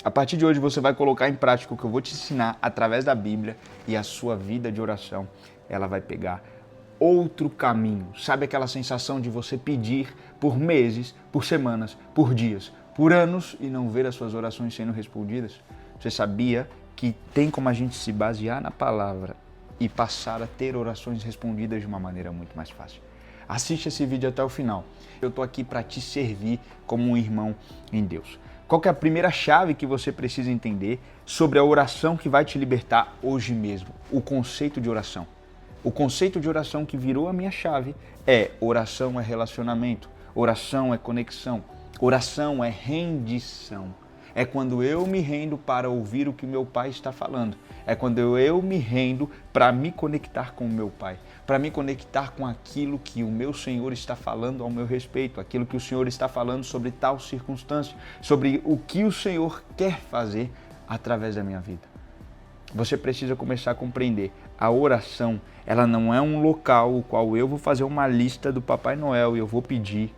A partir de hoje você vai colocar em prática o que eu vou te ensinar através da Bíblia e a sua vida de oração, ela vai pegar outro caminho. Sabe aquela sensação de você pedir por meses, por semanas, por dias, por anos e não ver as suas orações sendo respondidas? Você sabia que tem como a gente se basear na palavra e passar a ter orações respondidas de uma maneira muito mais fácil? Assiste esse vídeo até o final. Eu estou aqui para te servir como um irmão em Deus. Qual que é a primeira chave que você precisa entender sobre a oração que vai te libertar hoje mesmo? O conceito de oração. O conceito de oração que virou a minha chave é: oração é relacionamento, oração é conexão, oração é rendição. É quando eu me rendo para ouvir o que meu pai está falando. É quando eu me rendo para me conectar com o meu pai, para me conectar com aquilo que o meu Senhor está falando ao meu respeito, aquilo que o Senhor está falando sobre tal circunstância, sobre o que o Senhor quer fazer através da minha vida. Você precisa começar a compreender: a oração, ela não é um local o qual eu vou fazer uma lista do Papai Noel e eu vou pedir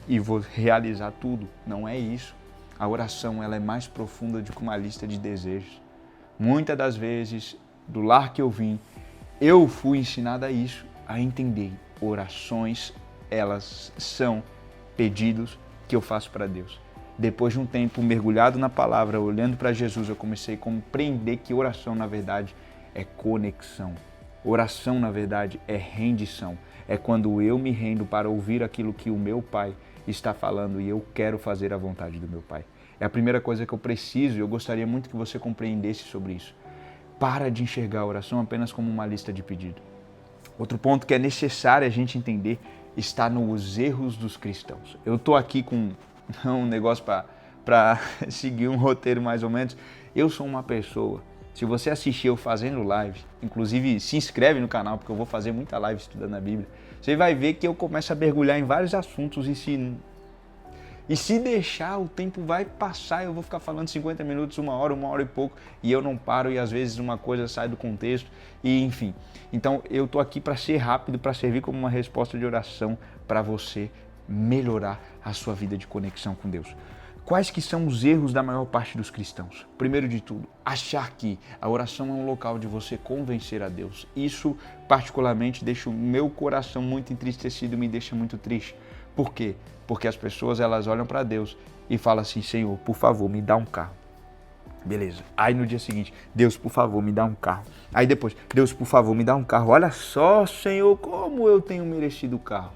e vou realizar tudo. Não é isso. A oração, ela é mais profunda do que uma lista de desejos. Muitas das vezes, do lar que eu vim, eu fui ensinado a isso, a entender. Orações, elas são pedidos que eu faço para Deus. Depois de um tempo mergulhado na palavra, olhando para Jesus, eu comecei a compreender que oração, na verdade, é conexão. Oração, na verdade, é rendição. É quando eu me rendo para ouvir aquilo que o meu Pai está falando e eu quero fazer a vontade do meu Pai. É a primeira coisa que eu preciso e eu gostaria muito que você compreendesse sobre isso. Para de enxergar a oração apenas como uma lista de pedido. Outro ponto que é necessário a gente entender está nos erros dos cristãos. Eu estou aqui com um negócio para seguir um roteiro mais ou menos. Eu sou uma pessoa, se você assistir eu fazendo live, inclusive se inscreve no canal porque eu vou fazer muita live estudando a Bíblia, você vai ver que eu começo a mergulhar em vários assuntos e se deixar, o tempo vai passar, eu vou ficar falando 50 minutos, uma hora e pouco, e eu não paro e às vezes uma coisa sai do contexto, e enfim. Então eu tô aqui para ser rápido, para servir como uma resposta de oração para você melhorar a sua vida de conexão com Deus. Quais que são os erros da maior parte dos cristãos? Primeiro de tudo, achar que a oração é um local de você convencer a Deus. Isso particularmente deixa o meu coração muito entristecido, me deixa muito triste. Por quê? Porque as pessoas elas olham para Deus e falam assim: Senhor, por favor, me dá um carro. Beleza. Aí no dia seguinte: Deus, por favor, me dá um carro. Aí depois: Deus, por favor, me dá um carro. Olha só, Senhor, como eu tenho merecido o carro.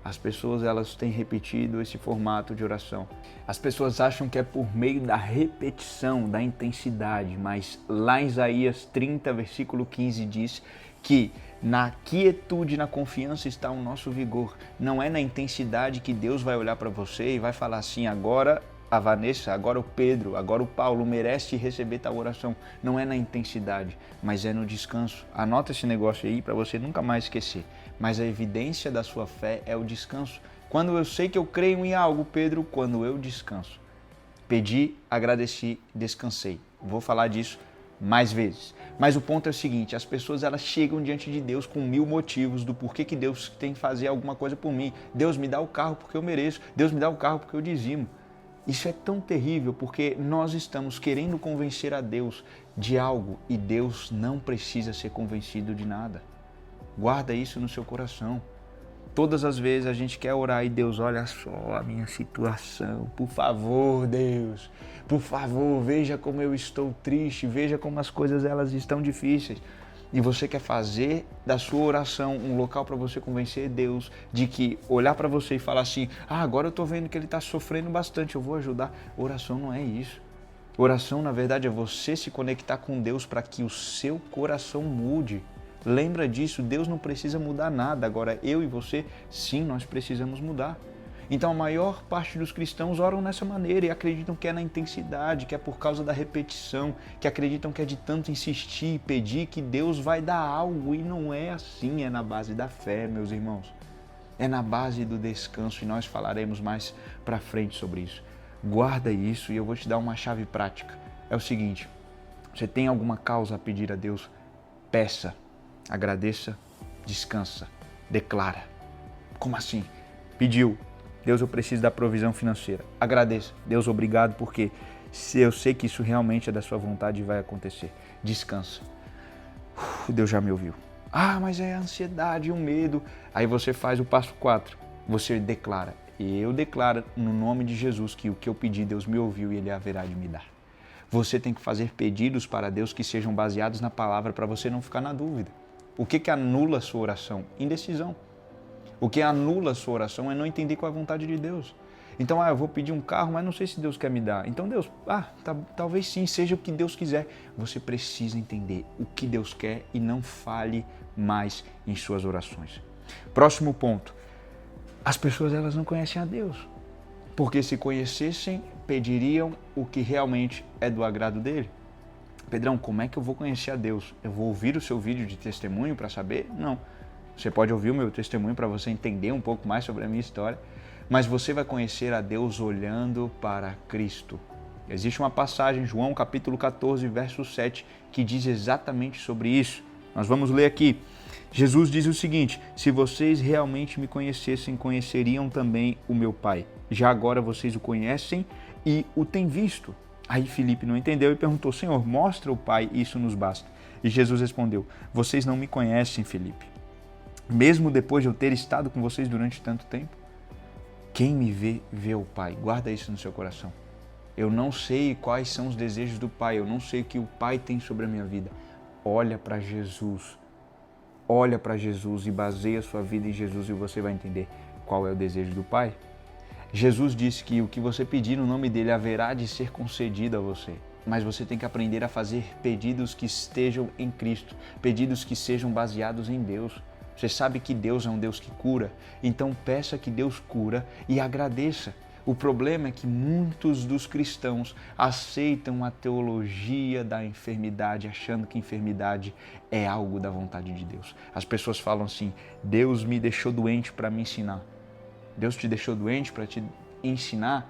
As pessoas elas têm repetido esse formato de oração. As pessoas acham que é por meio da repetição, da intensidade, mas lá em Isaías 30, versículo 15 diz que na quietude, na confiança está o nosso vigor. Não é na intensidade que Deus vai olhar para você e vai falar assim: agora a Vanessa, agora o Pedro, agora o Paulo merece receber tal oração. Não é na intensidade, mas é no descanso. Anota esse negócio aí para você nunca mais esquecer. Mas a evidência da sua fé é o descanso. Quando eu sei que eu creio em algo, Pedro, quando eu descanso. Pedi, agradeci, descansei. Vou falar disso mais vezes. Mas o ponto é o seguinte: as pessoas elas chegam diante de Deus com 1000 motivos do porquê que Deus tem que fazer alguma coisa por mim. Deus me dá o carro porque eu mereço. Deus me dá o carro porque eu dizimo. Isso é tão terrível porque nós estamos querendo convencer a Deus de algo e Deus não precisa ser convencido de nada. Guarda isso no seu coração. Todas as vezes a gente quer orar e Deus, olha só a minha situação, por favor, Deus, por favor, veja como eu estou triste, veja como as coisas elas estão difíceis. E você quer fazer da sua oração um local para você convencer Deus de que olhar para você e falar assim: agora eu estou vendo que ele está sofrendo bastante, eu vou ajudar. Oração não é isso. Oração, na verdade, é você se conectar com Deus para que o seu coração mude. Lembra disso, Deus não precisa mudar nada. Agora, eu e você, sim, nós precisamos mudar. Então, a maior parte dos cristãos oram nessa maneira e acreditam que é na intensidade, que é por causa da repetição, que acreditam que é de tanto insistir e pedir que Deus vai dar algo. E não é assim, é na base da fé, meus irmãos. É na base do descanso e nós falaremos mais pra frente sobre isso. Guarda isso e eu vou te dar uma chave prática. É o seguinte: você tem alguma causa a pedir a Deus? Peça. Agradeça, descansa, declara. Como assim? Pediu. Deus, eu preciso da provisão financeira. Agradeça. Deus, obrigado porque Se eu sei que isso realmente é da sua vontade e vai acontecer. Descansa. Deus já me ouviu. Ah, mas é a ansiedade, o medo. Aí você faz o passo 4. Você declara. E eu declaro no nome de Jesus que o que eu pedi, Deus me ouviu e Ele haverá de me dar. Você tem que fazer pedidos para Deus que sejam baseados na palavra para você não ficar na dúvida. O que anula a sua oração? Indecisão. O que anula a sua oração é não entender qual é a vontade de Deus. Então, eu vou pedir um carro, mas não sei se Deus quer me dar. Então, Deus, talvez sim, seja o que Deus quiser. Você precisa entender o que Deus quer e não fale mais em suas orações. Próximo ponto. As pessoas, elas não conhecem a Deus. Porque se conhecessem, pediriam o que realmente é do agrado dele. Pedrão, como é que eu vou conhecer a Deus? Eu vou ouvir o seu vídeo de testemunho para saber? Não. Você pode ouvir o meu testemunho para você entender um pouco mais sobre a minha história, mas você vai conhecer a Deus olhando para Cristo. Existe uma passagem, João capítulo 14, verso 7, que diz exatamente sobre isso. Nós vamos ler aqui. Jesus diz o seguinte: se vocês realmente me conhecessem, conheceriam também o meu Pai. Já agora vocês o conhecem e o têm visto. Aí Filipe não entendeu e perguntou: Senhor, mostra o Pai, isso nos basta. E Jesus respondeu: vocês não me conhecem, Filipe, mesmo depois de eu ter estado com vocês durante tanto tempo. Quem me vê, vê o Pai. Guarda isso no seu coração. Eu não sei quais são os desejos do Pai, eu não sei o que o Pai tem sobre a minha vida. Olha para Jesus. Olha para Jesus e baseia a sua vida em Jesus e você vai entender qual é o desejo do Pai. Jesus disse que o que você pedir no nome dele haverá de ser concedido a você. Mas você tem que aprender a fazer pedidos que estejam em Cristo, pedidos que sejam baseados em Deus. Você sabe que Deus é um Deus que cura, então peça que Deus cura e agradeça. O problema é que muitos dos cristãos aceitam a teologia da enfermidade, achando que enfermidade é algo da vontade de Deus. As pessoas falam assim: Deus me deixou doente para me ensinar. Deus te deixou doente para te ensinar?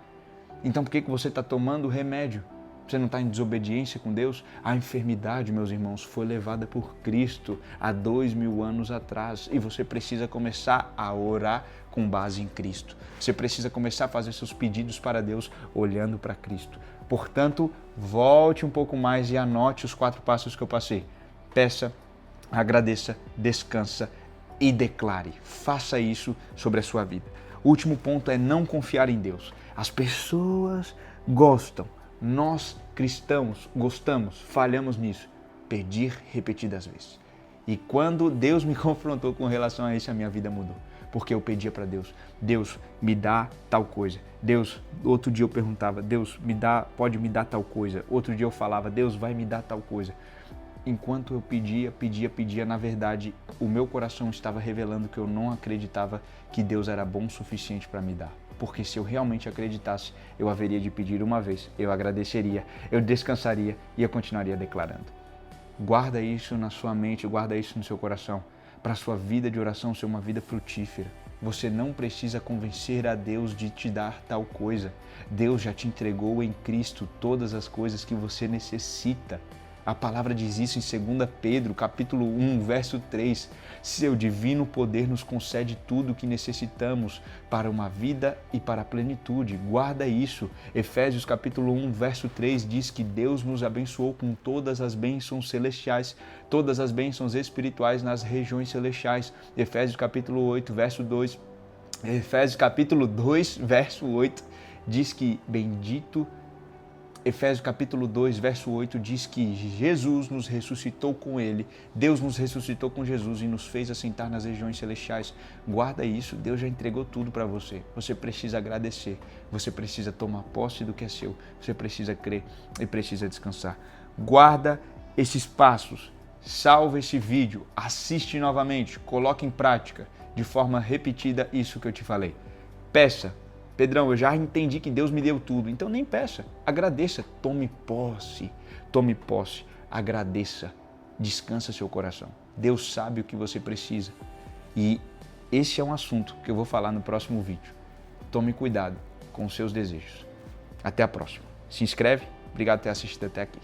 Então por que você está tomando remédio? Você não está em desobediência com Deus? A enfermidade, meus irmãos, foi levada por Cristo há 2000 anos atrás e você precisa começar a orar com base em Cristo. Você precisa começar a fazer seus pedidos para Deus olhando para Cristo. Portanto, volte um pouco mais e anote os 4 passos que eu passei. Peça, agradeça, descansa e declare. Faça isso sobre a sua vida. O último ponto é não confiar em Deus. As pessoas gostam. Nós, cristãos, gostamos, falhamos nisso, pedir repetidas vezes. E quando Deus me confrontou com relação a isso, a minha vida mudou. Porque eu pedia para Deus: Deus, me dá tal coisa. Deus, outro dia eu perguntava: Deus, pode me dar tal coisa. Outro dia eu falava: Deus, vai me dar tal coisa. Enquanto eu pedia, na verdade, o meu coração estava revelando que eu não acreditava que Deus era bom o suficiente para me dar. Porque se eu realmente acreditasse, eu haveria de pedir uma vez, eu agradeceria, eu descansaria e eu continuaria declarando. Guarda isso na sua mente, guarda isso no seu coração, para a sua vida de oração ser uma vida frutífera. Você não precisa convencer a Deus de te dar tal coisa. Deus já te entregou em Cristo todas as coisas que você necessita. A palavra diz isso em 2 Pedro, capítulo 1, verso 3. Seu divino poder nos concede tudo o que necessitamos para uma vida e para a plenitude. Guarda isso. Efésios, capítulo 1, verso 3 diz que Deus nos abençoou com todas as bênçãos celestiais, todas as bênçãos espirituais nas regiões celestiais. Efésios, capítulo 8, verso 2. Efésios, capítulo 2, verso 8 diz que bendito. Efésios capítulo 2, verso 8 diz que Jesus nos ressuscitou com Ele, Deus nos ressuscitou com Jesus e nos fez assentar nas regiões celestiais. Guarda isso, Deus já entregou tudo para você. Você precisa agradecer, você precisa tomar posse do que é seu, você precisa crer e precisa descansar. Guarda esses passos, salva esse vídeo, assiste novamente, coloque em prática de forma repetida isso que eu te falei. Peça. Pedrão, eu já entendi que Deus me deu tudo, então nem peça, agradeça, tome posse, agradeça, descansa seu coração. Deus sabe o que você precisa e esse é um assunto que eu vou falar no próximo vídeo. Tome cuidado com os seus desejos. Até a próxima. Se inscreve, obrigado por ter assistido até aqui.